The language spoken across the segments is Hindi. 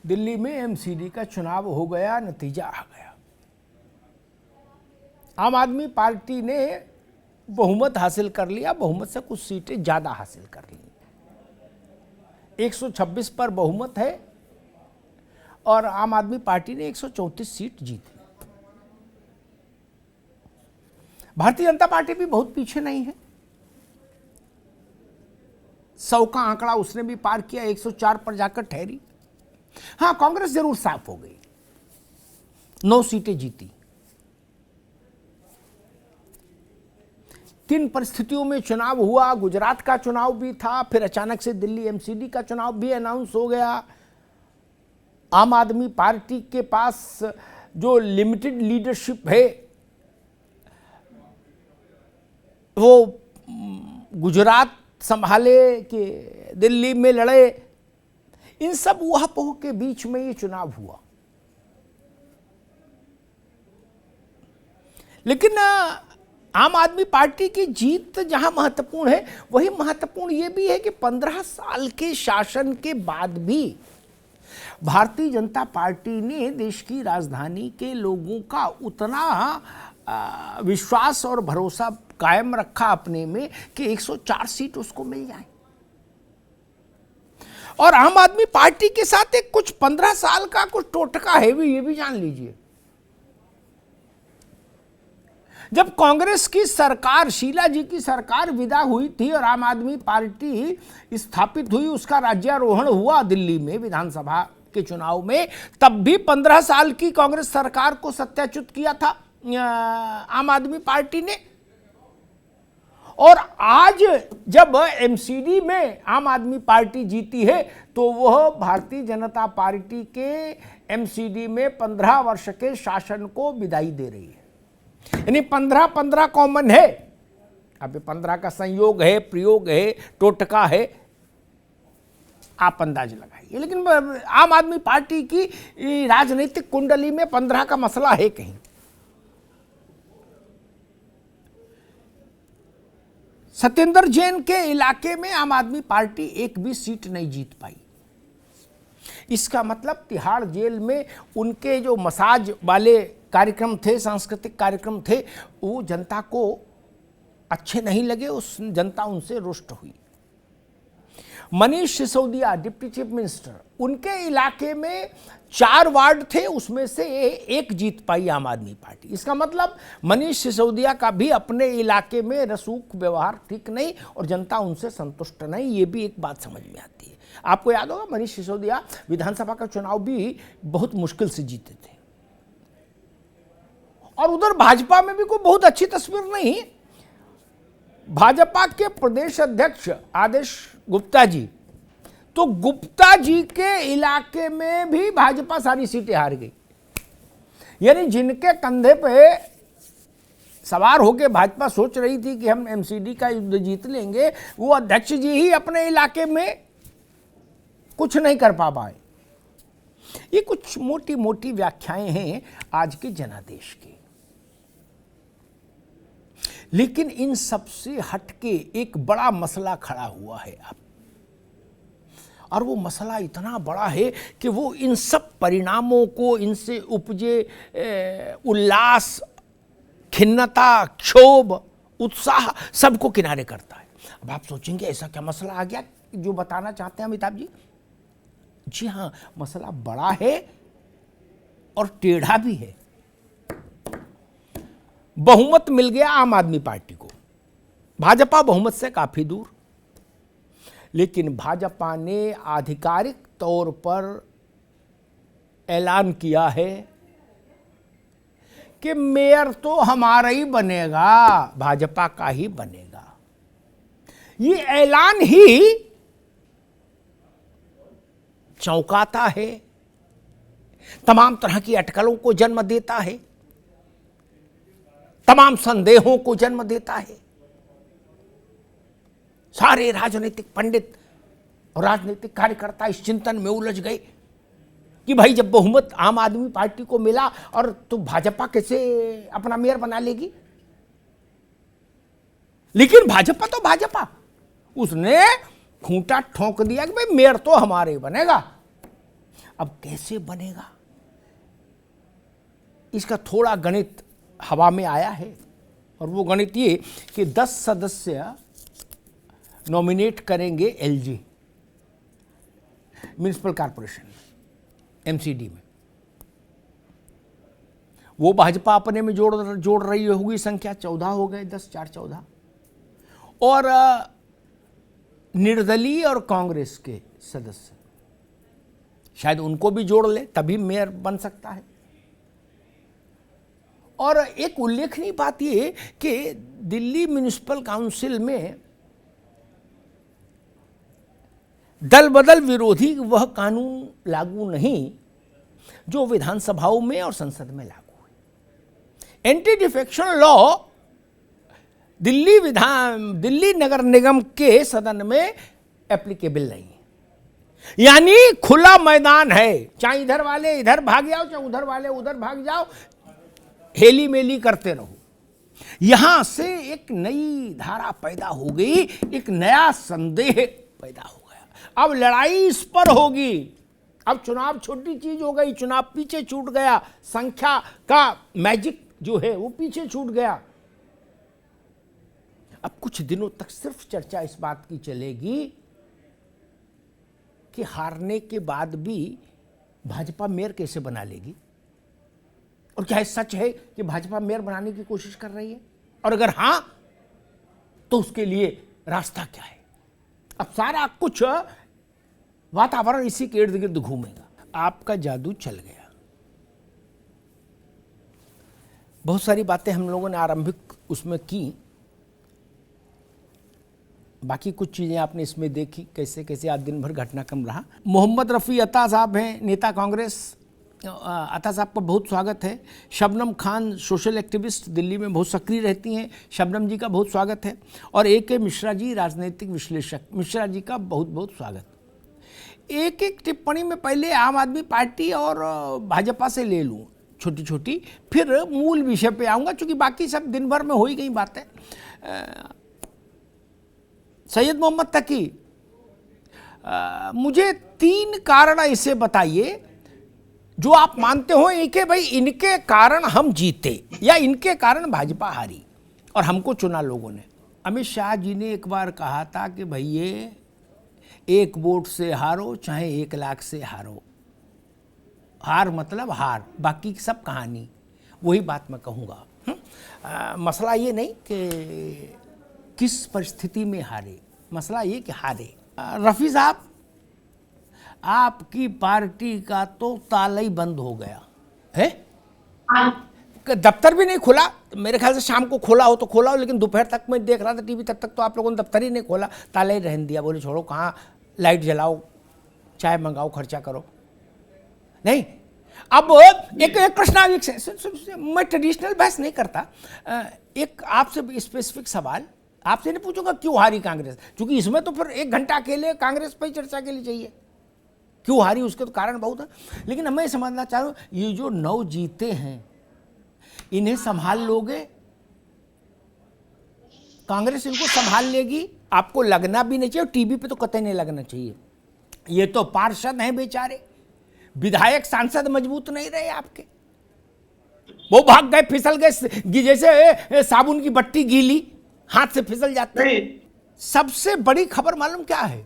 दिल्ली में एमसीडी का चुनाव हो गया, नतीजा आ गया। आम आदमी पार्टी ने बहुमत हासिल कर लिया, बहुमत से कुछ सीटें ज्यादा हासिल कर ली। 126 पर बहुमत है और आम आदमी पार्टी ने 134 सीट जीती। भारतीय जनता पार्टी भी बहुत पीछे नहीं है, 100 का आंकड़ा उसने भी पार किया, 104 पर जाकर ठहरी। हां, कांग्रेस जरूर साफ हो गई, 9 सीटें जीती। किन परिस्थितियों में चुनाव हुआ? गुजरात का चुनाव भी था, फिर अचानक से दिल्ली एमसीडी का चुनाव भी अनाउंस हो गया। आम आदमी पार्टी के पास जो लिमिटेड लीडरशिप है वो गुजरात संभाले कि दिल्ली में लड़े, इन सब ऊहापोह के बीच में ये चुनाव हुआ। लेकिन आम आदमी पार्टी की जीत जहां महत्वपूर्ण है, वही महत्वपूर्ण ये भी है कि 15 साल के शासन के बाद भी भारतीय जनता पार्टी ने देश की राजधानी के लोगों का उतना विश्वास और भरोसा कायम रखा अपने में कि 104 सीट उसको मिल जाए। और आम आदमी पार्टी के साथ एक कुछ 15 साल का कुछ टोटका है भी, ये भी जान लीजिए। जब कांग्रेस की सरकार, शीला जी की सरकार विदा हुई थी और आम आदमी पार्टी स्थापित हुई, उसका राज्यारोहण हुआ दिल्ली में विधानसभा के चुनाव में, तब भी 15 साल की कांग्रेस सरकार को सत्याच्युत किया था आम आदमी पार्टी ने। और आज जब एमसीडी में आम आदमी पार्टी जीती है तो वह भारतीय जनता पार्टी के एमसीडी में 15 वर्ष के शासन को विदाई दे रही है। यानी 15-15 कॉमन है। अब 15 का संयोग है, प्रयोग है, टोटका है, आप अंदाज लगाइए। लेकिन आम आदमी पार्टी की राजनीतिक कुंडली में 15 का मसला है कहीं। सत्येंद्र जैन के इलाके में आम आदमी पार्टी एक भी सीट नहीं जीत पाई। इसका मतलब तिहाड़ जेल में उनके जो मसाज वाले कार्यक्रम थे, सांस्कृतिक कार्यक्रम थे, वो जनता को अच्छे नहीं लगे, उस जनता उनसे रुष्ट हुई। Manish Sisodia deputy chief minister, उनके इलाके में 4 वार्ड थे, उसमें से एक जीत पाई आम आदमी पार्टी। इसका मतलब मनीष सिसोदिया का भी अपने इलाके में रसूख व्यवहार ठीक नहीं और जनता उनसे संतुष्ट नहीं, ये भी एक बात समझ में आती है। आपको याद होगा मनीष सिसोदिया विधानसभा का चुनाव भी बहुत मुश्किल से जीते थे। और उधर भाजपा में भी कोई बहुत अच्छी तस्वीर नहीं। भाजपा के प्रदेश अध्यक्ष आदेश गुप्ता जी, तो गुप्ता जी के इलाके में भी भाजपा सारी सीटें हार गई। यानी जिनके कंधे पे सवार होकर भाजपा सोच रही थी कि हम एमसीडी का युद्ध जीत लेंगे, वो अध्यक्ष जी ही अपने इलाके में कुछ नहीं कर पा पाए। ये कुछ मोटी मोटी व्याख्याएं हैं आज के जनादेश की। लेकिन इन सबसे हटके एक बड़ा मसला खड़ा हुआ है अब, और वो मसला इतना बड़ा है कि वो इन सब परिणामों को, इनसे उपजे उल्लास, खिन्नता, क्षोभ, उत्साह, सबको किनारे करता है। अब आप सोचेंगे ऐसा क्या मसला आ गया जो बताना चाहते हैं अमिताभ जी? जी हाँ, मसला बड़ा है और टेढ़ा भी है। बहुमत मिल गया आम आदमी पार्टी को, भाजपा बहुमत से काफी दूर। लेकिन भाजपा ने आधिकारिक तौर पर ऐलान किया है कि मेयर तो हमारा ही बनेगा, भाजपा का ही बनेगा। ये ऐलान ही चौंकाता है, तमाम तरह की अटकलों को जन्म देता है, तमाम संदेहों को जन्म देता है। सारे राजनीतिक पंडित और राजनीतिक कार्यकर्ता इस चिंतन में उलझ गए कि भाई जब बहुमत आम आदमी पार्टी को मिला और तो भाजपा कैसे अपना मेयर बना लेगी। लेकिन भाजपा तो भाजपा, उसने खूंटा ठोंक दिया कि भाई मेयर तो हमारे बनेगा। अब कैसे बनेगा, इसका थोड़ा गणित हवा में आया है, और वो गणित ये कि 10 सदस्य नॉमिनेट करेंगे एलजी म्युनिसिपल कॉर्पोरेशन एमसीडी में, वो भाजपा अपने में जोड़ रही होगी, संख्या 14 हो गए, 10 4 14, और निर्दलीय और कांग्रेस के सदस्य शायद उनको भी जोड़ ले तभी मेयर बन सकता है। और एक उल्लेखनीय बात ये कि दिल्ली म्युनिसिपल काउंसिल में दल बदल विरोधी वह कानून लागू नहीं जो विधानसभाओं में और संसद में लागू है। एंटी डिफेक्शन लॉ दिल्ली नगर निगम के सदन में एप्लीकेबल नहीं है, यानी खुला मैदान है, चाहे इधर वाले इधर भाग जाओ, चाहे उधर वाले उधर भाग जाओ, हेली मेली करते रहो। यहां से एक नई धारा पैदा हो गई, एक नया संदेह पैदा हो गया। अब लड़ाई इस पर होगी, अब चुनाव छोटी चीज हो गई, चुनाव पीछे छूट गया, संख्या का मैजिक जो है वो पीछे छूट गया। अब कुछ दिनों तक सिर्फ चर्चा इस बात की चलेगी कि हारने के बाद भी भाजपा मेयर कैसे बना लेगी, और क्या सच है कि भाजपा मेयर बनाने की कोशिश कर रही है, और अगर हां तो उसके लिए रास्ता क्या है। अब सारा कुछ वातावरण इसी के इर्द गिर्द घूमेगा। आपका जादू चल गया। बहुत सारी बातें हम लोगों ने आरंभिक उसमें की, बाकी कुछ चीज़ें आपने इसमें देखी, कैसे कैसे आज दिन भर घटनाक्रम रहा। मोहम्मद रफ़ी अता साहब हैं, नेता कांग्रेस। अता साहब का बहुत स्वागत है। शबनम खान सोशल एक्टिविस्ट, दिल्ली में बहुत सक्रिय रहती हैं, शबनम जी का बहुत स्वागत है। और ए.के. मिश्रा जी राजनीतिक विश्लेषक, मिश्रा जी का बहुत बहुत स्वागत। एक एक टिप्पणी में पहले आम आदमी पार्टी और भाजपा से ले लूँ छोटी छोटी, फिर मूल विषय पे आऊँगा, चूँकि बाकी सब दिन भर में हो ही गई बातें। सैयद मोहम्मद तकी, मुझे 3 कारण ऐसे बताइए जो आप मानते हो कि भाई इनके कारण हम जीते या इनके कारण भाजपा हारी और हमको चुना लोगों ने। अमित शाह जी ने एक बार कहा था कि भैया 1 वोट से हारो चाहे 1 लाख से हारो, हार मतलब हार, बाकी सब कहानी। वही बात मैं कहूँगा। मसला ये नहीं कि किस परिस्थिति में हारे, मसला ये कि हारे। रफ़ी साहब, आपकी पार्टी का तो ताला ही बंद हो गया है, दफ्तर भी नहीं खुला। मेरे ख्याल से शाम को खोला हो तो खोला हो, लेकिन दोपहर तक मैं देख रहा था टीवी, तब तक तो आप लोगों ने दफ्तर ही नहीं खोला, ताला ही रहने दिया। बोले छोड़ो, कहाँ लाइट जलाओ, चाय मंगाओ, खर्चा करो। नहीं, अब एक प्रश्न, मैं ट्रेडिशनल बहस नहीं करता, एक आपसे स्पेसिफिक सवाल आपसे नहीं पूछूंगा क्यों हारी कांग्रेस, क्योंकि इसमें तो फिर 1 घंटा अकेले कांग्रेस पर ही चर्चा के लिए चाहिए। क्यों हारी उसके तो कारण बहुत है, लेकिन मैं समझना चाह रहा हूं, ये जो 9 जीते हैं इन्हें संभाल लोगे, कांग्रेस इनको संभाल लेगी? आपको लगना भी नहीं चाहिए, टीवी पे तो कतई नहीं लगना चाहिए। ये तो पार्षद हैं बेचारे, विधायक सांसद मजबूत नहीं रहे आपके, वो भाग गए, फिसल गए, जैसे साबुन की बट्टी गीली, हाथ से फिसल जाते हैं। सबसे बड़ी खबर मालूम क्या है?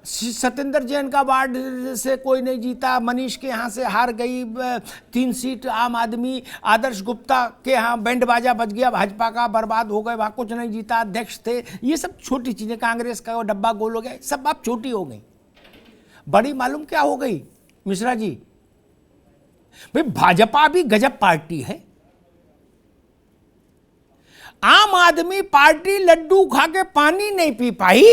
सत्येंद्र जैन का वार्ड से कोई नहीं जीता, मनीष के यहाँ से हार गई 3 सीट आम आदमी, आदर्श गुप्ता के यहाँ बैंड बाजा बज गया, भाजपा का बर्बाद हो गए, वहाँ कुछ नहीं जीता, अध्यक्ष थे। ये सब छोटी चीज़ें, कांग्रेस का वो डब्बा गोल हो गया, सब आप छोटी हो गई। बड़ी मालूम क्या हो गई मिश्रा जी? भाई भाजपा भी गजब पार्टी है। आम आदमी पार्टी लड्डू खा के पानी नहीं पी पाई,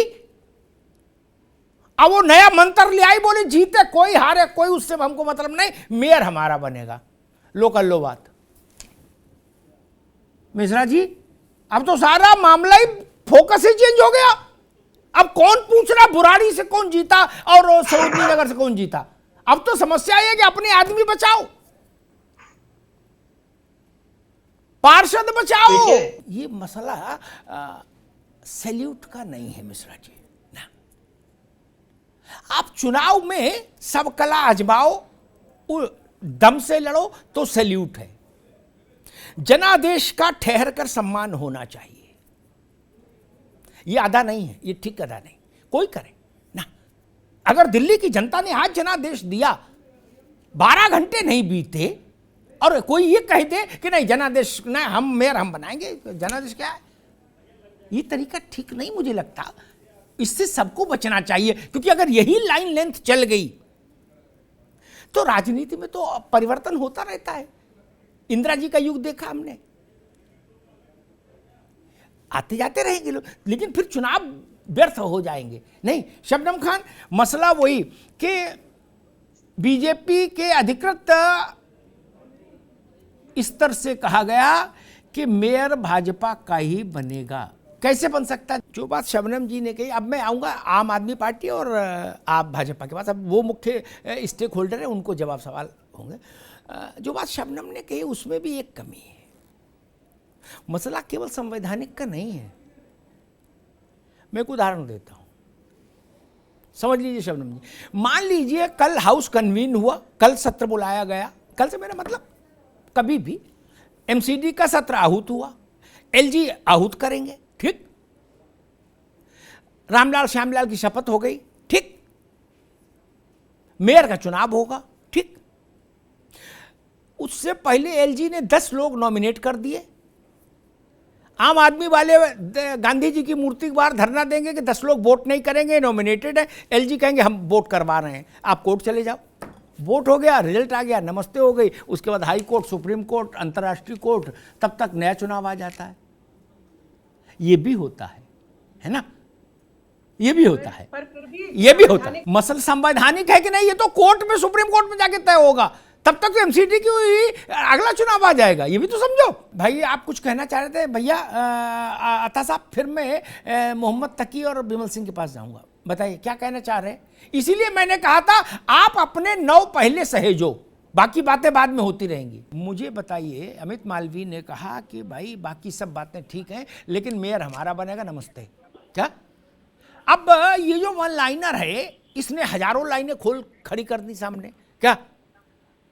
अब वो नया मंत्र ले आई, बोले जीते कोई हारे कोई, उससे हमको मतलब नहीं, मेयर हमारा बनेगा। लो कर लो बात मिश्रा जी, अब तो सारा मामला ही फोकस ही चेंज हो गया। अब कौन पूछ रहा बुराड़ी से कौन जीता और सरोजनी नगर से कौन जीता? अब तो समस्या है कि अपने आदमी बचाओ, पार्षद बचाओ। ये मसला सैल्यूट का नहीं है मिश्रा जी ना। आप चुनाव में सब कला आजमाओ, दम से लड़ो तो सैल्यूट है। जनादेश का ठहर कर सम्मान होना चाहिए। ये अदा नहीं है, ये ठीक अदा नहीं, कोई करे ना। अगर दिल्ली की जनता ने आज जनादेश दिया, 12 घंटे नहीं बीते और कोई ये कह दे कि नहीं जनादेश ना, हम मेयर हम बनाएंगे, जनादेश क्या है, ये तरीका ठीक नहीं मुझे लगता। इससे सबको बचना चाहिए, क्योंकि अगर यही लाइन लेंथ चल गई तो राजनीति में तो परिवर्तन होता रहता है। इंदिरा जी का युग देखा हमने, आते जाते रहेंगे लोग, लेकिन फिर चुनाव व्यर्थ हो जाएंगे। नहीं शबनम खान, मसला वही कि बीजेपी के अधिकृत स्तर से कहा गया कि मेयर भाजपा का ही बनेगा। कैसे बन सकता है? जो बात शबनम जी ने कही, अब मैं आऊँगा आम आदमी पार्टी और आप भाजपा के पास, अब वो मुख्य स्टेक होल्डर है, उनको जवाब सवाल होंगे। जो बात शबनम ने कही उसमें भी एक कमी है। मसला केवल संवैधानिक का नहीं है। मैं एक उदाहरण देता हूँ, समझ लीजिए शबनम जी। मान लीजिए कल हाउस कन्वीन हुआ, कल सत्र बुलाया गया, कल से मेरा मतलब कभी भी एमसीडी का सत्र आहूत हुआ, एलजी आहूत करेंगे, ठीक। रामलाल श्यामलाल की शपथ हो गई, ठीक। मेयर का चुनाव होगा, ठीक। उससे पहले एलजी ने 10 लोग नॉमिनेट कर दिए। आम आदमी वाले गांधी जी की मूर्ति के बाहर धरना देंगे कि 10 लोग वोट नहीं करेंगे, नॉमिनेटेड है। एलजी कहेंगे हम वोट करवा रहे हैं, आप कोर्ट चले जाओ। वोट हो गया, रिजल्ट आ गया, नमस्ते हो गई। उसके बाद हाई कोर्ट, सुप्रीम कोर्ट, अंतर्राष्ट्रीय कोर्ट, तब तक नया चुनाव आ जाता है। ये भी होता है ना, ये भी होता है, ये भी होता है। मसला संवैधानिक है कि नहीं, ये तो कोर्ट में, सुप्रीम कोर्ट में जाके तय होगा। तब तक तो एमसीडी की अगला चुनाव आ जाएगा, ये भी तो समझो। भाई आप कुछ कहना चाह रहे थे भैया अता साहब, फिर मैं मोहम्मद तकी और विमल सिंह के पास जाऊंगा, बताइए क्या कहना चाह रहे हैं। इसीलिए मैंने कहा था आप अपने 9 पहले सहेजो, बाकी बातें बाद में होती रहेंगी। मुझे बताइए, अमित मालवीय ने कहा कि भाई बाकी सब बातें ठीक हैं लेकिन मेयर हमारा बनेगा, नमस्ते। क्या अब ये जो वन लाइनर है, इसने हजारों लाइनें खोल खड़ी कर दी सामने, क्या?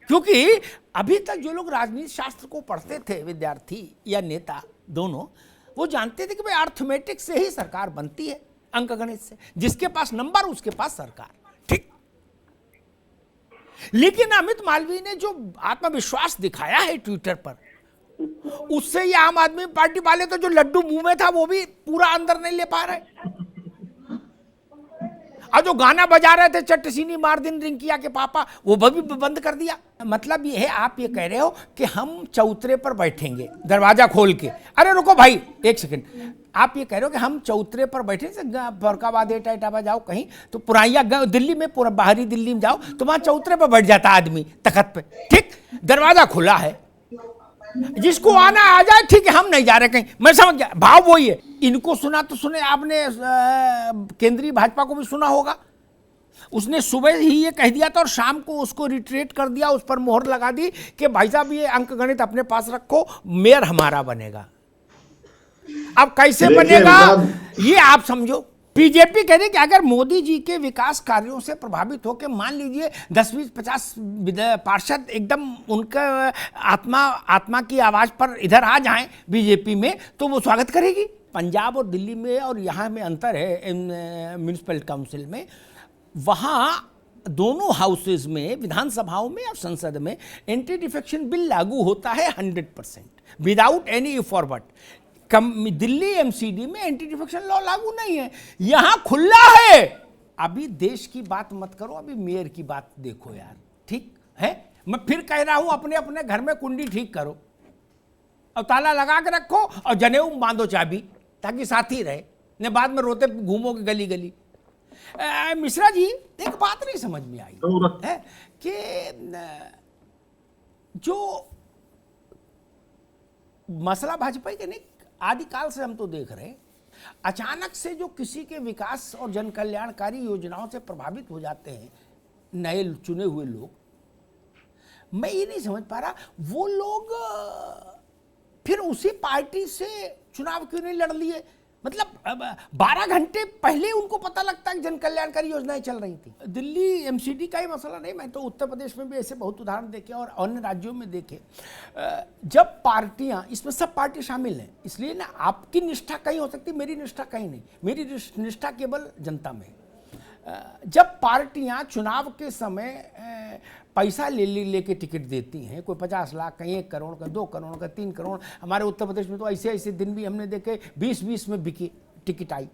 क्योंकि अभी तक जो लोग राजनीति शास्त्र को पढ़ते थे, विद्यार्थी या नेता दोनों, वो जानते थे कि भाई अर्थमेटिक से ही सरकार बनती है, अंकगणित से, जिसके पास नंबर उसके पास सरकार, ठीक। लेकिन अमित मालवीय ने जो आत्मविश्वास दिखाया है ट्विटर पर, उससे ये आम आदमी पार्टी वाले तो जो लड्डू मुंह में था वो भी पूरा अंदर नहीं ले पा रहे। और जो गाना बजा रहे थे चट्टसीनी मार दिन रिंकिया के पापा, वो भी बंद कर दिया। मतलब ये है, आप ये कह रहे हो कि हम चौतरे पर बैठेंगे दरवाजा खोल के। अरे रुको भाई एक सेकंड, आप ये कह रहे हो कि हम चौतरे पर बैठे, फरकाबाद इटावा जाओ कहीं तो पुरानिया दिल्ली में, पूरा बाहरी दिल्ली में जाओ तो वहां चौतरे पर बैठ जाता आदमी, तखत पे, ठीक। दरवाजा खुला है, जिसको आना आ जाए, ठीक है, हम नहीं जा रहे कहीं। मैं समझ गया, भाव वही है। इनको सुना तो सुने, आपने केंद्रीय भाजपा को भी सुना होगा, उसने सुबह ही ये कह दिया था और शाम को उसको रिट्रेट कर दिया, उस पर मोहर लगा दी कि भाई साहब ये अंकगणित अपने पास रखो, मेयर हमारा बनेगा। अब कैसे बनेगा ये आप समझो। बीजेपी कह रही कि अगर मोदी जी के विकास कार्यों से प्रभावित होकर मान लीजिए 10-20-50 पार्षद एकदम उनका आत्मा की आवाज पर इधर आ जाएं बीजेपी में, तो वो स्वागत करेगी। पंजाब और दिल्ली में और यहाँ में अंतर है, म्यूनिसिपल काउंसिल में, वहाँ दोनों हाउसेज में, विधानसभाओं में और संसद में एंटी डिफेक्शन बिल लागू होता है 100% without any forward. Delhi MCD में एंटी डिफेक्शन लॉ लागू नहीं है, यहां खुला है। अभी देश की बात मत करो, अभी मेयर की बात देखो यार, ठीक है। मैं फिर कह रहा हूं, अपने अपने घर में कुंडी ठीक करो और ताला लगा के रखो और जनेऊ बांधो चाबी, ताकि साथी रहे, ने बाद में रोते घूमोगे गली गली। मिश्रा जी, एक बात नहीं समझ में आई है कि जो मसला भाजपा के नहीं, आदिकाल से हम तो देख रहे हैं, अचानक से जो किसी के विकास और जन कल्याणकारी योजनाओं से प्रभावित हो जाते हैं नए चुने हुए लोग, मैं ये नहीं समझ पा रहा वो लोग फिर उसी पार्टी से चुनाव क्यों नहीं लड़ लिए। मतलब 12 घंटे पहले उनको पता लगता है कि जन कल्याणकारी योजनाएं चल रही थी। दिल्ली एमसीडी का ही मसला नहीं, मैं तो उत्तर प्रदेश में भी ऐसे बहुत उदाहरण देखे और अन्य राज्यों में देखे। जब पार्टियां, इसमें सब पार्टी शामिल हैं, इसलिए ना आपकी निष्ठा कहीं हो सकती, मेरी निष्ठा कहीं नहीं, मेरी निष्ठा केवल जनता में। जब पार्टियां चुनाव के समय पैसा लेके टिकट देती हैं, कोई 50 लाख, कहीं 1 करोड़ का, 2 करोड़ का, 3 करोड़, हमारे उत्तर प्रदेश में तो ऐसे ऐसे दिन भी हमने देखे 20-20 में बिकी टिकट आई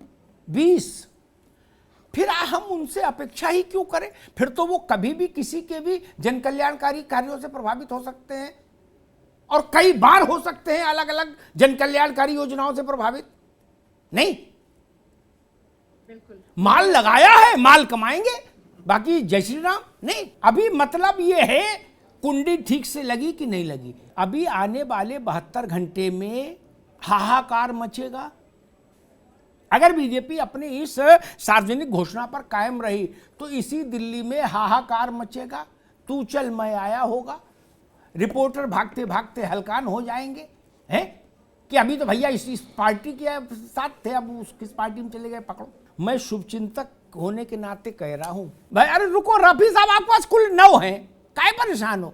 20। फिर हम उनसे अपेक्षा ही क्यों करें? फिर तो वो कभी भी किसी के भी जन कल्याणकारी कार्यों से प्रभावित हो सकते हैं और कई बार हो सकते हैं अलग अलग जन कल्याणकारी योजनाओं से प्रभावित। नहीं, माल लगाया है, माल कमाएंगे, बाकी जय श्री राम नहीं। अभी मतलब ये है कुंडी ठीक से लगी कि नहीं लगी। अभी आने वाले 72 घंटे में हाहाकार मचेगा। अगर बीजेपी अपने इस सार्वजनिक घोषणा पर कायम रही तो इसी दिल्ली में हाहाकार मचेगा, तू चल मैं आया होगा, रिपोर्टर भागते भागते हलकान हो जाएंगे हैं कि अभी तो भैया इस पार्टी के साथ थे, अब उस किस पार्टी में चले गए पकड़ो। मैं शुभचिंतक होने के नाते कह रहा हूं भाई, अरे रुको रफी साहब, आपके पास कुल 9 हैं, काहे परेशान हो?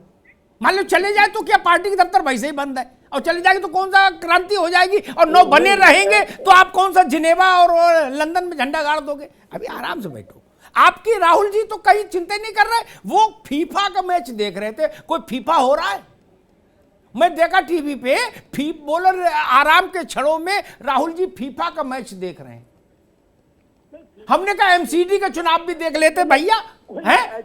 मान लो चले जाए तो क्या पार्टी के दफ्तर वैसे ही बंद है, और चले जाएगी तो कौन सा क्रांति हो जाएगी, और 9 बने रहेंगे तो आप कौन सा जिनेवा और लंदन में झंडा गाड़ दोगे? अभी आराम से बैठो। आपकी राहुल जी तो कहीं चिंता नहीं कर रहे, वो फीफा का मैच देख रहे थे। कोई फीफा हो रहा है? मैं देखा टीवी पे बॉलर आराम के क्षणों में राहुल जी फीफा का मैच देख रहे हैं। हमने कहा एमसीडी का चुनाव भी देख लेते भैया, हैं?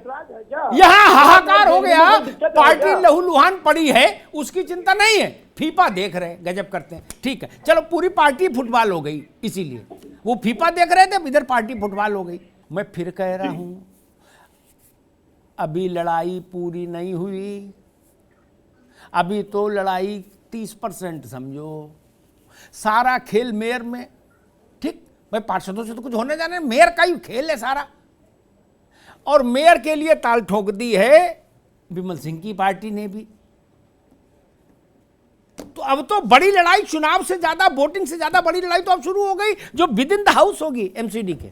यहां हाहाकार हो गया, पार्टी लहूलुहान पड़ी है, उसकी चिंता नहीं है, फीफा देख रहे हैं, गजब करते हैं। ठीक है, चलो पूरी पार्टी फुटबॉल हो गई, इसीलिए वो फीफा देख रहे थे, इधर पार्टी फुटबॉल हो गई। मैं फिर कह रहा हूं, अभी लड़ाई पूरी नहीं हुई, अभी तो लड़ाई 30% समझो। सारा खेल मेयर में, ठीक भाई, पार्षदों से तो कुछ होने जाने, मेयर का ही खेल है सारा। और मेयर के लिए ताल ठोक दी है विमल सिंह की पार्टी ने भी। तो अब तो बड़ी लड़ाई, चुनाव से ज्यादा, वोटिंग से ज्यादा बड़ी लड़ाई तो अब शुरू हो गई, जो विद इन द हाउस होगी एमसीडी के।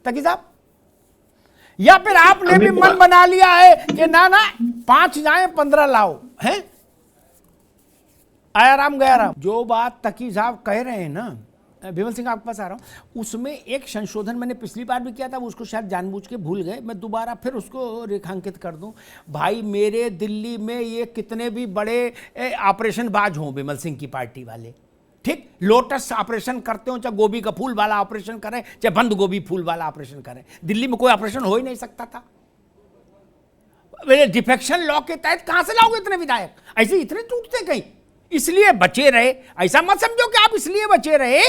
तकी साहब, या फिर आपने भी मन बना लिया है कि ना 5 जाए 15 लाओ, हैं? आया राम गया राम। जो बात तकी साहब कह रहे हैं ना, विमल सिंह आपके पास आ रहा हूं, उसमें एक संशोधन मैंने पिछली बार भी किया था, उसको शायद जानबूझ के भूल गए, मैं दोबारा फिर उसको रेखांकित कर दूं। भाई मेरे दिल्ली में ये कितने भी बड़े ऑपरेशन बाज हों विमल सिंह की पार्टी वाले, ठीक, लोटस ऑपरेशन करते हो, चाहे गोभी का फूल वाला ऑपरेशन करें, चाहे बंद गोभी फूल वाला ऑपरेशन करें, दिल्ली में कोई ऑपरेशन हो ही नहीं सकता था। डिफेक्शन लॉ के तहत कहां से लाओगे इतने विधायक? ऐसे इतने टूटते कहीं, इसलिए बचे रहे। ऐसा मत समझो कि आप इसलिए बचे रहे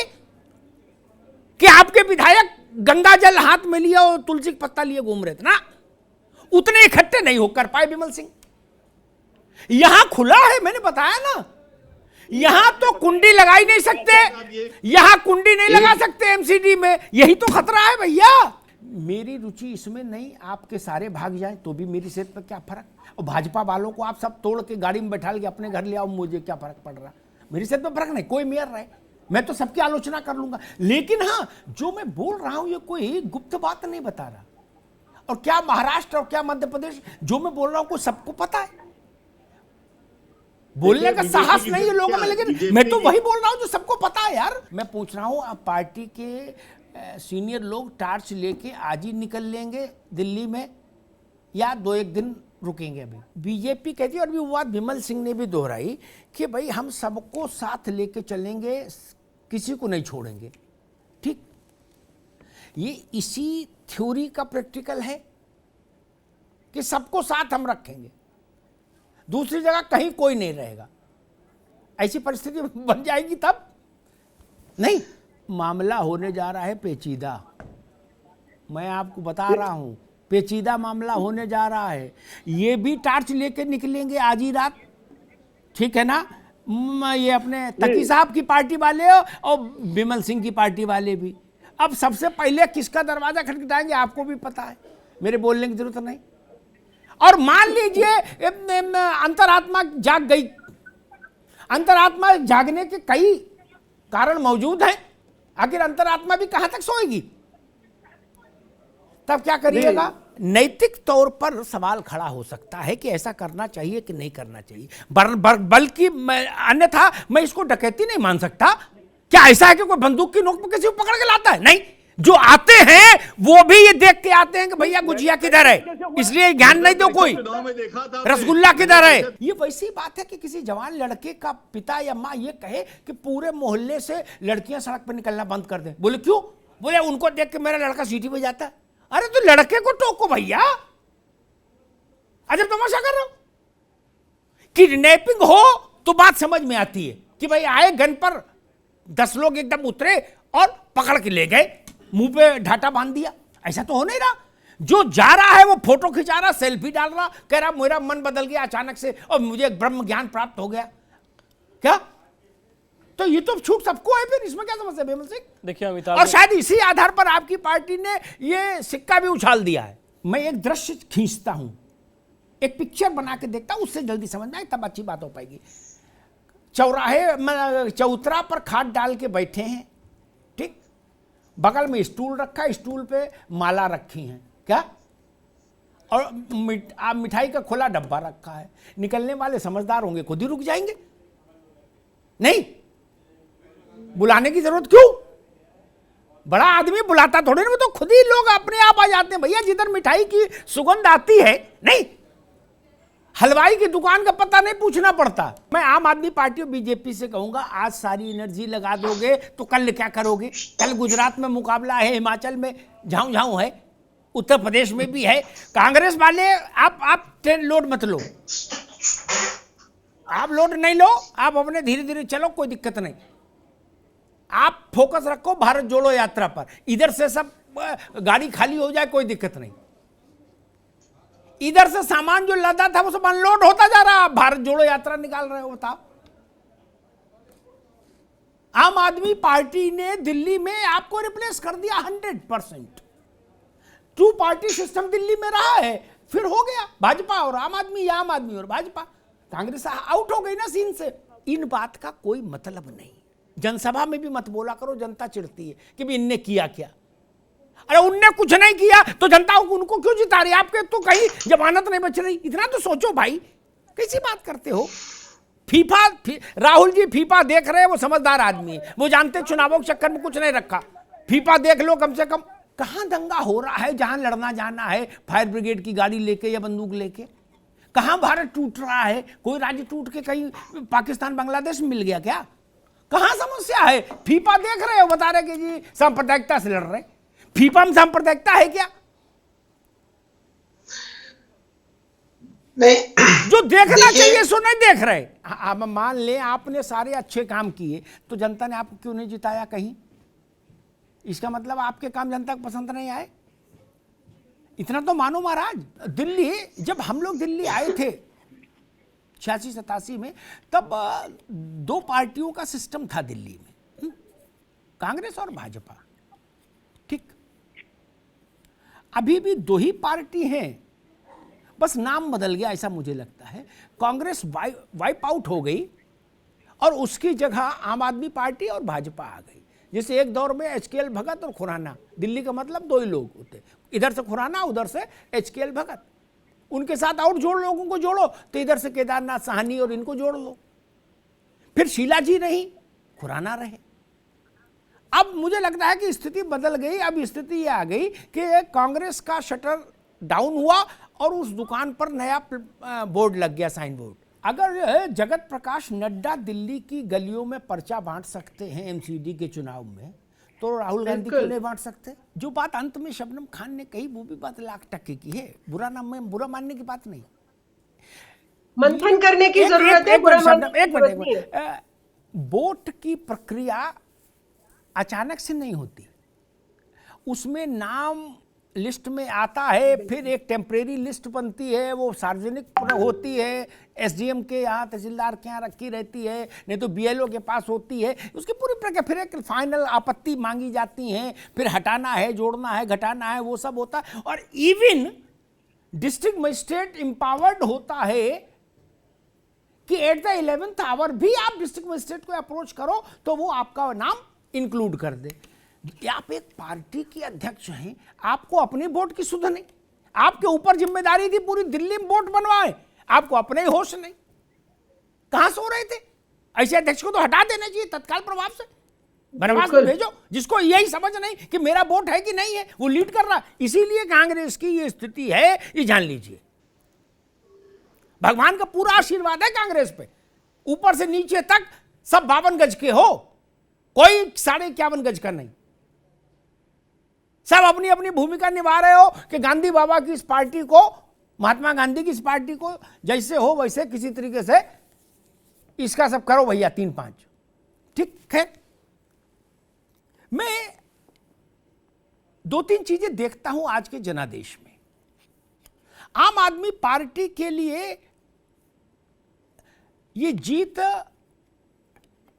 कि आपके विधायक गंगा जल हाथ में लिया और तुलसी का पत्ता लिए घूम रहे थे ना, उतने इकट्ठे नहीं होकर पाए विमल सिंह। यहां खुला है, मैंने बताया ना, यहां तो कुंडी लगा ही नहीं सकते, यहां कुंडी नहीं लगा सकते एमसीडी में, यही तो खतरा है भैया। मेरी रुचि इसमें नहीं, आपके सारे भाग जाए तो भी मेरी सेहत पर क्या फर्क, और भाजपा वालों को आप सब तोड़ के गाड़ी में बैठा के अपने घर ले आओ, मुझे क्या फर्क पड़ रहा, मेरी सेहत पर फर्क नहीं, कोई मेयर रहे, मैं तो सबकी आलोचना कर लूंगा। लेकिन हाँ, जो मैं बोल रहा हूं ये कोई गुप्त बात नहीं बता रहा। और क्या महाराष्ट्र और क्या मध्य प्रदेश, जो मैं बोल रहा हूं को सबको पता है, बोलने का साहस नहीं है लोगों में, लेकिन मैं तो वही बोल रहा हूं जो सबको पता है यार। मैं पूछ रहा हूं, अब पार्टी के सीनियर लोग टार्च लेके आज ही निकल लेंगे दिल्ली में, या 2-1 दिन रुकेंगे? अभी बीजेपी कहती है, और भी वो बात विमल सिंह ने भी दोहराई कि भाई हम सबको साथ लेके चलेंगे, किसी को नहीं छोड़ेंगे, ठीक। ये इसी थ्योरी का प्रैक्टिकल है कि सबको साथ हम रखेंगे, दूसरी जगह कहीं कोई नहीं रहेगा। ऐसी परिस्थिति बन जाएगी तब नहीं। मामला होने जा रहा है पेचीदा, मैं आपको बता रहा हूं, पेचीदा मामला होने जा रहा है। ये भी टार्च लेके निकलेंगे आज ही रात, ठीक है ना, ये अपने तकी साहब की पार्टी वाले और विमल सिंह की पार्टी वाले भी। अब सबसे पहले किसका दरवाजा खटखटाएंगे आपको भी पता है, मेरे बोलने की जरूरत नहीं। और मान लीजिए अंतरात्मा जाग गई, अंतरात्मा जागने के कई कारण मौजूद हैं, आखिर अंतरात्मा भी कहां तक सोएगी? तब क्या करिएगा? नैतिक तौर पर सवाल खड़ा हो सकता है कि ऐसा करना चाहिए कि नहीं करना चाहिए, बल्कि अन्यथा मैं इसको डकैती नहीं मान सकता। क्या ऐसा है कि कोई बंदूक की नोक पर किसी को पकड़ के लाता है? नहीं, जो आते हैं वो भी ये देख के आते हैं कि भैया गुजिया किधर है, इसलिए ध्यान नहीं दो कोई, रसगुल्ला किधर है। ये वैसी बात है कि किसी जवान लड़के का पिता या माँ ये कहे कि पूरे मोहल्ले से लड़कियां सड़क पर निकलना बंद कर दें। बोले क्यों? बोले उनको देख के मेरा लड़का सीटी पे जाता है। अरे तो लड़के को टोको भैया, अजब तमाशा कर रहे हो। किडनैपिंग हो तो बात समझ में आती है कि भाई आए गन पर 10 लोग एकदम उतरे और पकड़ के ले गए, मुंह पे ढाटा बांध दिया, ऐसा तो हो नहीं रहा। जो जा रहा है वो फोटो खिंचा रहा, सेल्फी डाल रहा, कह रहा मेरा मन बदल गया अचानक से और मुझे ब्रह्म ज्ञान प्राप्त हो गया। क्या? तो ये तो छूट सबको है, फिर इसमें क्या समस्या बेमल सिंह? देखिए अमिताभ, और शायद इसी आधार पर आपकी पार्टी ने ये सिक्का भी उछाल दिया है। मैं एक दृश्य खींचता हूं, एक पिक्चर बना के देखता हूं, उससे जल्दी समझ में आए तब अच्छी बात हो पाएगी। चौराहे चौतरा पर खाट डाल के बैठे हैं, ठीक, बगल में स्टूल रखा है, स्टूल पे माला रखी है, क्या, और मिठाई का खुला डब्बा रखा है। निकलने वाले समझदार होंगे, खुद ही रुक जाएंगे, नहीं बुलाने की जरूरत क्यों? बड़ा आदमी बुलाता थोड़े ना, वो तो खुद ही लोग अपने आप आ जाते हैं। भैया जिधर मिठाई की सुगंध आती है, नहीं हलवाई की दुकान का पता नहीं पूछना पड़ता। मैं आम आदमी पार्टी और बीजेपी से कहूंगा, आज सारी एनर्जी लगा दोगे तो कल क्या करोगे? कल गुजरात में मुकाबला है, हिमाचल में झाऊ झाऊ है, उत्तर प्रदेश में भी है। कांग्रेस वाले आप ट्रेन लोड मत लो, आप लोड नहीं लो, आप अपने धीरे धीरे चलो, कोई दिक्कत नहीं। आप फोकस रखो भारत जोड़ो यात्रा पर, इधर से सब गाड़ी खाली हो जाए कोई दिक्कत नहीं। इधर से सामान जो लदा था वो सब अनलोड होता जा रहा, आप भारत जोड़ो यात्रा निकाल रहे हो। बताओ, आम आदमी पार्टी ने दिल्ली में आपको रिप्लेस कर दिया 100%। 2 पार्टी सिस्टम दिल्ली में रहा है, फिर हो गया भाजपा और आम आदमी या आम आदमी और भाजपा। कांग्रेस आउट हो गई ना सीन से। इन बात का कोई मतलब नहीं। जनसभा में भी मत बोला करो, जनता चिढ़ती है कि भी इनने किया क्या। अरे उनने कुछ नहीं किया तो जनता उनको क्यों जिता रही? आपके तो कहीं जमानत नहीं बच रही, इतना तो सोचो भाई, कैसी बात करते हो? राहुल जी फीफा देख रहे हैं, वो समझदार आदमी है, वो जानते चुनावों के चक्कर में कुछ नहीं रखा। फीफा देख लो कम से कम। कहां दंगा हो रहा है जहां लड़ना जाना है फायर ब्रिगेड की गाड़ी लेके या बंदूक लेके? कहां भारत टूट रहा है? कोई राज्य टूट के कहीं पाकिस्तान बांग्लादेश में मिल गया क्या? कहां समस्या है? फीफा देख रहे हो, बता रहे कि जी सांप्रदायिकता से लड़ रहे। फीफा में सांप्रदायिकता है क्या? नहीं। जो देखना चाहिए सो नहीं देख रहे। अब मान ले आपने सारे अच्छे काम किए तो जनता ने आपको क्यों नहीं जिताया कहीं? इसका मतलब आपके काम जनता को पसंद नहीं आए, इतना तो मानो महाराज। दिल्ली, जब हम लोग दिल्ली आए थे 86-87 में, तब 2 पार्टियों का सिस्टम था दिल्ली में, कांग्रेस और भाजपा, ठीक। अभी भी 2 ही पार्टी हैं, बस नाम बदल गया ऐसा मुझे लगता है। कांग्रेस वाइप आउट हो गई और उसकी जगह आम आदमी पार्टी और भाजपा आ गई। जैसे एक दौर में HKL भगत और खुराना, दिल्ली का मतलब 2 ही लोग होते, इधर से खुराना उधर से HKL भगत। उनके साथ और जोड़ लोगों को जोड़ो तो इधर से केदारनाथ साहनी और इनको जोड़ लो। फिर शीला जी नहीं, खुराना रहे। अब मुझे लगता है कि स्थिति बदल गई। अब स्थिति ये आ गई कि कांग्रेस का शटर डाउन हुआ और उस दुकान पर नया बोर्ड लग गया, साइन बोर्ड। अगर जगत प्रकाश नड्डा दिल्ली की गलियों में पर्चा बांट सकते हैं MCD के चुनाव में, तो राहुल गांधी क्यों नहीं बांट सकते? जो बात अंत में शबनम खान ने कही वो भी बात लाख टक्के की है, बुरा मानने की बात नहीं। मंथन करने की जरूरत है। एक मिनट, वोट की प्रक्रिया अचानक से नहीं होती, उसमें नाम लिस्ट में आता है, फिर एक टेम्परेरी लिस्ट बनती है, वो सार्वजनिक होती है, SDM के यहाँ, तहसीलदार के यहाँ रखी रहती है, नहीं तो BLO के पास होती है, उसकी पूरी प्रक्रिया, फिर एक फाइनल आपत्ति मांगी जाती है, फिर हटाना है, जोड़ना है, घटाना है, वो सब होता है। और इवन डिस्ट्रिक्ट मजिस्ट्रेट एम्पावर्ड होता है कि एट द 11th आवर भी आप डिस्ट्रिक्ट मजिस्ट्रेट को अप्रोच करो तो वो आपका नाम इंक्लूड कर दे। आप एक पार्टी के अध्यक्ष हैं, आपको अपने वोट की सुध नहीं, आपके ऊपर जिम्मेदारी थी पूरी दिल्ली में वोट बनवाए, आपको अपने ही होश नहीं। कहां सो रहे थे? ऐसे अध्यक्ष को तो हटा देना चाहिए तत्काल प्रभाव से, बनवास में भेजो। जिसको यही समझ नहीं कि मेरा वोट है कि नहीं है, वो लीड कर रहा। इसीलिए कांग्रेस की ये स्थिति है, ये जान लीजिए। भगवान का पूरा आशीर्वाद है कांग्रेस पे, ऊपर से नीचे तक सब 52 गज के हो, कोई 51.5 गज का नहीं। सब अपनी अपनी भूमिका निभा रहे हो कि गांधी बाबा की इस पार्टी को, महात्मा गांधी की इस पार्टी को जैसे हो वैसे किसी तरीके से इसका सब करो भैया 3-5। ठीक है, मैं 2-3 चीजें देखता हूं आज के जनादेश में। आम आदमी पार्टी के लिए ये जीत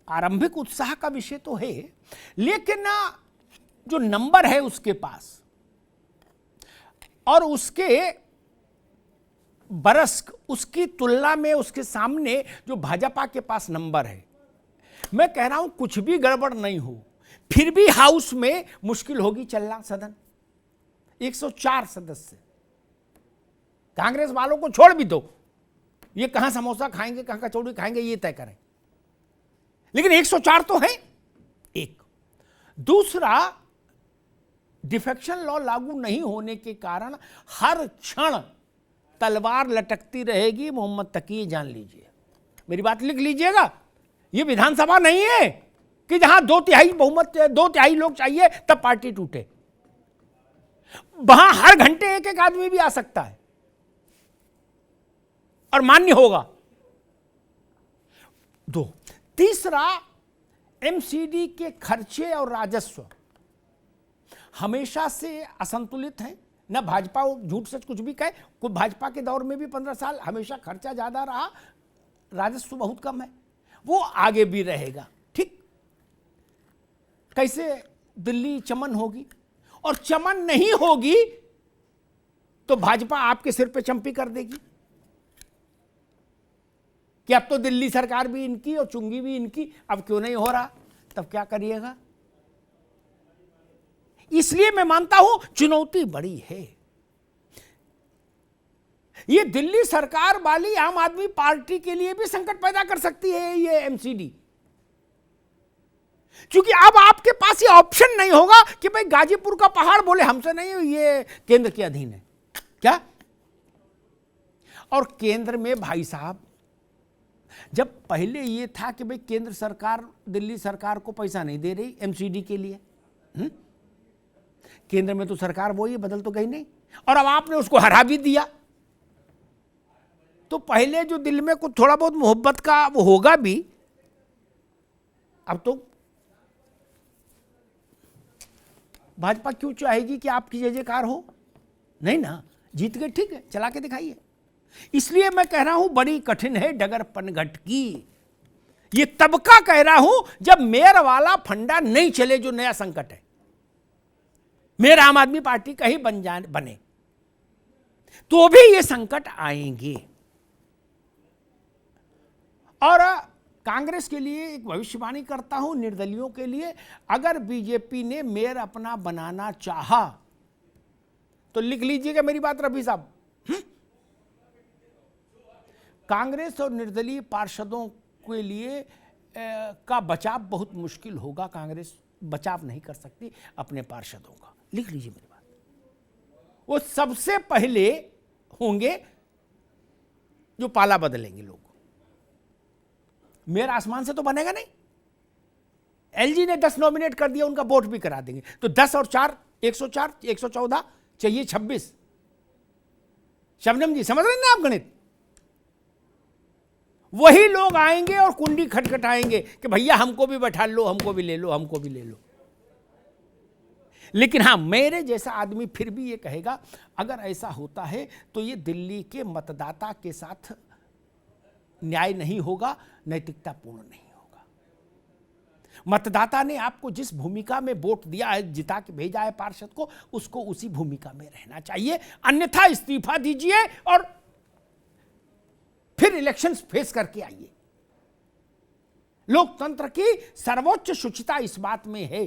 आरंभिक उत्साह का विषय तो है, लेकिन जो नंबर है उसके पास और उसके बरस, उसकी तुलना में उसके सामने जो भाजपा के पास नंबर है, मैं कह रहा हूं कुछ भी गड़बड़ नहीं हो फिर भी हाउस में मुश्किल होगी चलना सदन। 104 सदस्य, कांग्रेस वालों को छोड़ भी दो, ये कहां समोसा खाएंगे कहां कचौड़ी खाएंगे ये तय करें, लेकिन 104 तो है। एक दूसरा, डिफेक्शन लॉ लागू नहीं होने के कारण हर क्षण तलवार लटकती रहेगी मोहम्मद तकी, जान लीजिए। मेरी बात लिख लीजिएगा, ये विधानसभा नहीं है कि जहां 2/3 बहुमत, 2/3 लोग चाहिए तब पार्टी टूटे। वहां हर घंटे एक आदमी भी आ सकता है और मान्य होगा। 2, तीसरा, एमसीडी के खर्चे और राजस्व हमेशा से असंतुलित हैं। न भाजपा झूठ सच कुछ भी कहे, कोई भाजपा के दौर में भी 15 साल हमेशा खर्चा ज्यादा रहा, राजस्व बहुत कम है, वो आगे भी रहेगा। ठीक, कैसे दिल्ली चमन होगी, और चमन नहीं होगी तो भाजपा आपके सिर पे चंपी कर देगी कि अब तो दिल्ली सरकार भी इनकी और चुंगी भी इनकी, अब क्यों नहीं हो रहा, तब क्या करिएगा। इसलिए मैं मानता हूं चुनौती बड़ी है। ये दिल्ली सरकार वाली आम आदमी पार्टी के लिए भी संकट पैदा कर सकती है ये एमसीडी, क्योंकि अब आपके पास ये ऑप्शन नहीं होगा कि भाई गाजीपुर का पहाड़ बोले हमसे नहीं, ये केंद्र के अधीन है क्या। और केंद्र में भाई साहब, जब पहले ये था कि भाई केंद्र सरकार दिल्ली सरकार को पैसा नहीं दे रही एमसीडी के लिए, केंद्र में तो सरकार वही है, बदल तो गई नहीं, और अब आपने उसको हरा भी दिया, तो पहले जो दिल में कुछ थोड़ा बहुत मोहब्बत का वो होगा भी, अब तो भाजपा क्यों चाहेगी कि आपकी जय जयकार हो, नहीं ना, जीत गए ठीक है, चला के दिखाइए। इसलिए मैं कह रहा हूं बड़ी कठिन है डगर पनघट की। ये तबका कह रहा हूं जब मेयर वाला फंडा नहीं चले, जो नया संकट है, मेयर आम आदमी पार्टी का ही बने तो भी ये संकट आएंगे। और कांग्रेस के लिए एक भविष्यवाणी करता हूं, निर्दलियों के लिए, अगर बीजेपी ने मेयर अपना बनाना चाहा तो लिख लीजिएगा मेरी बात रफी साहब, कांग्रेस और निर्दलीय पार्षदों के लिए का बचाव बहुत मुश्किल होगा। कांग्रेस बचाव नहीं कर सकती अपने पार्षदों का, लिख लीजिए मेरी बात। वो सबसे पहले होंगे जो पाला बदलेंगे लोग। मेयर आसमान से तो बनेगा नहीं, एलजी ने 10 नॉमिनेट कर दिया, उनका वोट भी करा देंगे, तो 10 और 4 104, 114 चाहिए 26। शबनम जी समझ रहे हैं ना आप गणित? वही लोग आएंगे और कुंडी खटखटाएंगे कि भैया हमको भी बैठा लो, हमको भी ले लो, हमको भी ले लो। लेकिन हां, मेरे जैसा आदमी फिर भी ये कहेगा अगर ऐसा होता है तो ये दिल्ली के मतदाता के साथ न्याय नहीं होगा, नैतिकतापूर्ण नहीं होगा। मतदाता ने आपको जिस भूमिका में वोट दिया है, जिता के भेजा है पार्षद को, उसको उसी भूमिका में रहना चाहिए, अन्यथा इस्तीफा दीजिए और फिर इलेक्शंस फेस करके आइए। लोकतंत्र की सर्वोच्च शुचिता इस बात में है,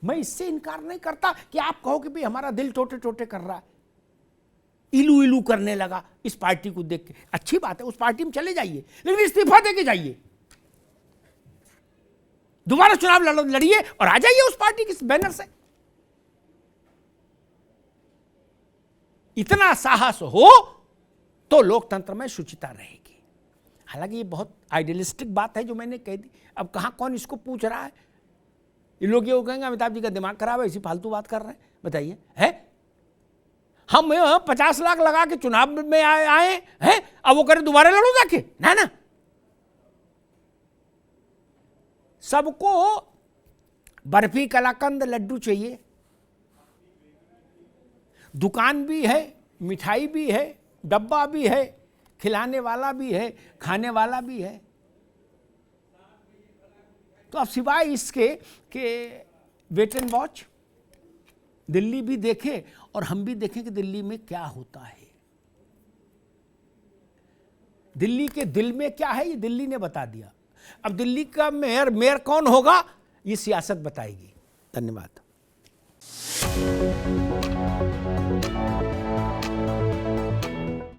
मैं इससे इनकार नहीं करता कि आप कहो कि भाई हमारा दिल टोटे टोटे कर रहा है, इलू इलू करने लगा इस पार्टी को देख के। अच्छी बात है, उस पार्टी में चले जाइए, लेकिन इस्तीफा देके जाइए, दोबारा चुनाव लड़िए और आ जाइए उस पार्टी के बैनर से। इतना साहस हो तो लोकतंत्र में शुचिता रहेगी। हालांकि ये बहुत आइडियलिस्टिक बात है जो मैंने कह दी। अब कहां कौन इसको पूछ रहा है? ये लोग ये कहेंगे अमिताभ जी का दिमाग खराब है, इसी फालतू बात कर रहे हैं। बताइए, है हम 50 लाख लगा के चुनाव में आए हैं, अब वो करे दोबारा लड़ो जाके? ना, सबको बर्फी कलाकंद लड्डू चाहिए, दुकान भी है, मिठाई भी है, डब्बा भी है, खिलाने वाला भी है, खाने वाला भी है। तो अब सिवाय इसके कि वेट एंड वॉच, दिल्ली भी देखे और हम भी देखें कि दिल्ली में क्या होता है, दिल्ली के दिल में क्या है, ये दिल्ली ने बता दिया। अब दिल्ली का मेयर कौन होगा, ये सियासत बताएगी। धन्यवाद।